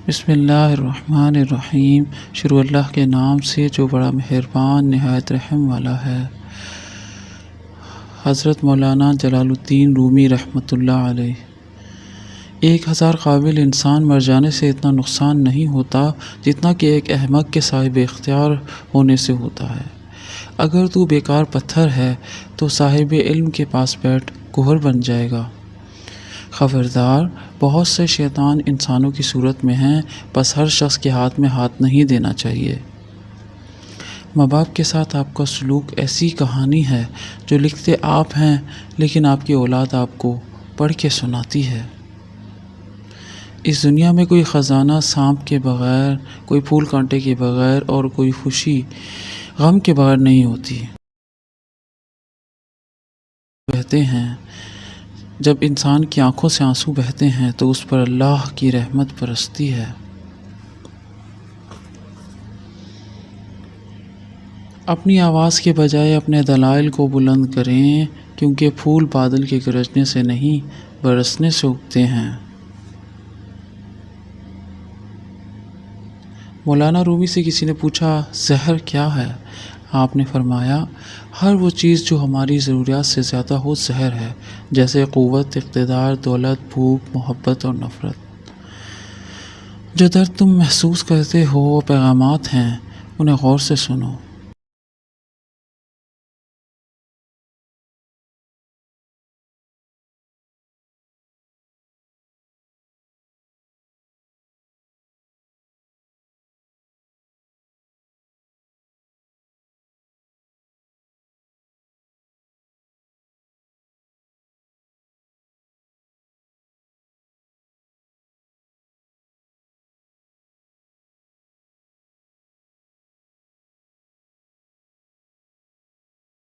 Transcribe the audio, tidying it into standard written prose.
بسم اللہ الرحمن الرحیم۔ شروع اللہ کے نام سے جو بڑا مہربان نہایت رحم والا ہے۔ حضرت مولانا جلال الدین رومی رحمۃ اللہ علیہ۔ 1000 قابل انسان مر جانے سے اتنا نقصان نہیں ہوتا جتنا کہ ایک احمق کے صاحب اختیار ہونے سے ہوتا ہے۔ اگر تو بیکار پتھر ہے تو صاحب علم کے پاس بیٹھ گوہر بن جائے گا۔ خبردار، بہت سے شیطان انسانوں کی صورت میں ہیں، بس ہر شخص کے ہاتھ میں ہاتھ نہیں دینا چاہیے۔ ماں باپ کے ساتھ آپ کا سلوک ایسی کہانی ہے جو لکھتے آپ ہیں لیکن آپ کی اولاد آپ کو پڑھ کے سناتی ہے۔ اس دنیا میں کوئی خزانہ سانپ کے بغیر، کوئی پھول کانٹے کے بغیر اور کوئی خوشی غم کے بغیر نہیں ہوتی۔ بہتے ہیں، جب انسان کی آنکھوں سے آنسو بہتے ہیں تو اس پر اللہ کی رحمت برستی ہے۔ اپنی آواز کے بجائے اپنے دلائل کو بلند کریں، کیونکہ پھول بادل کے گرجنے سے نہیں برسنے سے اگتے ہیں۔ مولانا رومی سے کسی نے پوچھا، زہر کیا ہے؟ آپ نے فرمایا، ہر وہ چیز جو ہماری ضروریات سے زیادہ ہو زہر ہے، جیسے قوت، اقتدار، دولت، بھوک، محبت اور نفرت۔ جو درد تم محسوس کرتے ہو وہ پیغامات ہیں، انہیں غور سے سنو۔